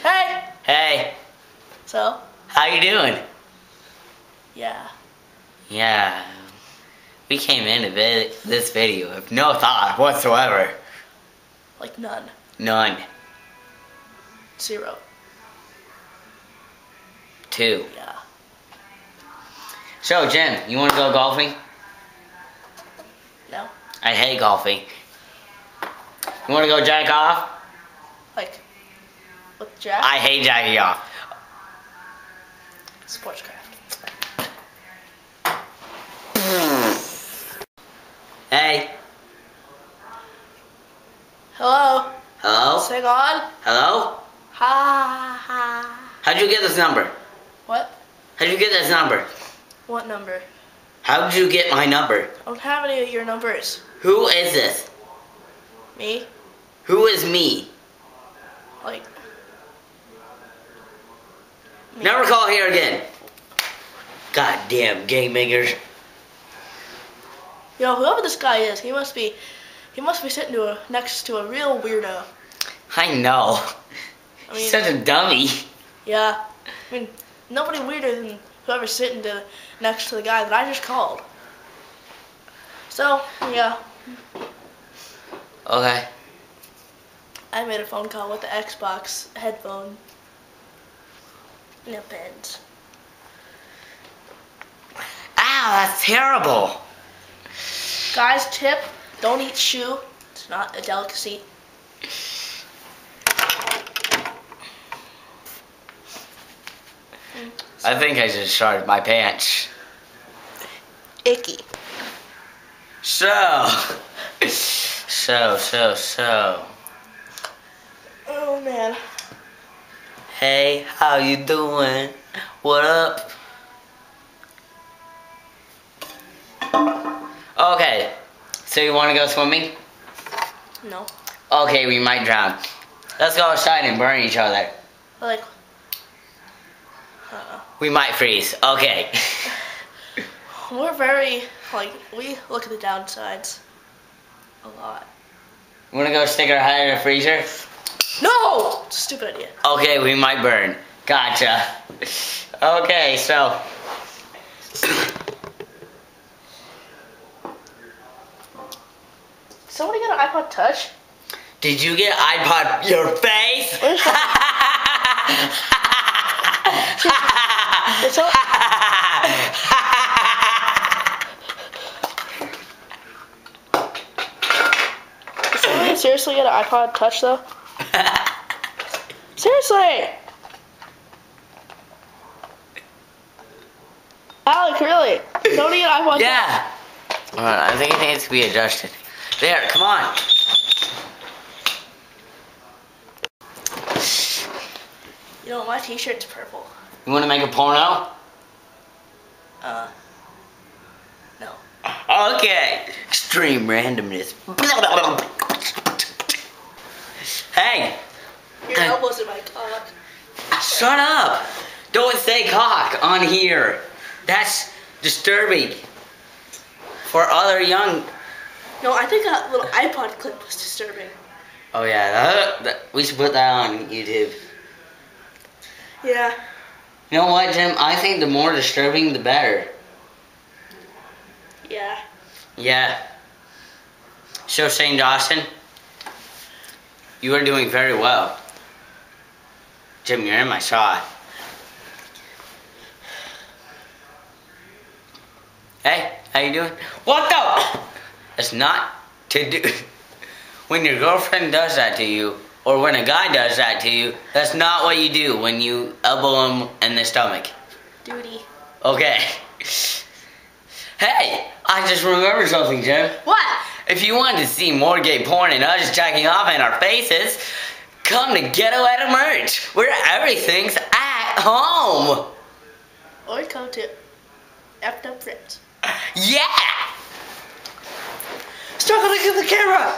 Hey! Hey, So? how you doing? Yeah. Yeah, we came into this video with no thought whatsoever. Like none. None. 0. 2. Yeah. So, Jim, you want to go golfing? No. I hate golfing. You want to go jack off? Like, with Jack? I hate jacking off. Sportscraft. Hey. Hello? Hello? Sing on? Hello? Ha ha. How'd you get this number? What? How'd you get this number? What number? How'd you get my number? I don't have any of your numbers. Who is this? Me? Who is me? Like... me. Never call here again. Goddamn gangbangers. Yo, whoever this guy is, he must be sitting next to a real weirdo. I know. I mean, He's such a dummy. yeah. I mean, nobody weirder than whoever's sitting next to the guy that I just called. So, yeah. Okay. I made a phone call with the Xbox headphone. No pens. Ow, that's terrible. Guys, tip, don't eat shoe. It's not a delicacy. I think I just shorted my pants. Icky. So. Oh, man. Hey, how you doing? What up? Okay, so you want to go swimming? No. Okay, we might drown. Let's go outside and burn each other. Like, We might freeze. Okay. we're very, like, we look at the downsides a lot. You want to go stick our head in a freezer? No! Stupid idea. Okay, we might burn. Gotcha. Okay, so. Somebody got an iPod Touch? Did you get iPod your face? It's all... Did somebody seriously get an iPod Touch though? Seriously! Alec, really? Somebody get an iPod Touch? Yeah. Alright, I think it needs to be adjusted. There, come on. You know, my t-shirt's purple. You want to make a porno? No. Okay. Extreme randomness. Hey. Your elbow's in my cock. Shut up. Don't say cock on here. That's disturbing. For other young... No, I think that little iPod clip was disturbing. Oh yeah, we should put that on YouTube. Yeah. You know what, Jim? I think the more disturbing, the better. Yeah. Yeah. So, St. Dawson, you are doing very well. Jim, you're in my shot. Hey, how you doing? What the? That's not to do. When your girlfriend does that to you, or when a guy does that to you, that's not what you do when you elbow him in the stomach. Duty. Okay. Hey, I just remembered something, Jim. What? If you wanted to see more gay porn and us jacking off in our faces, come to Ghetto at a Merch, where everything's at home. Or come to FdUpFriends. Yeah! Start looking at the camera!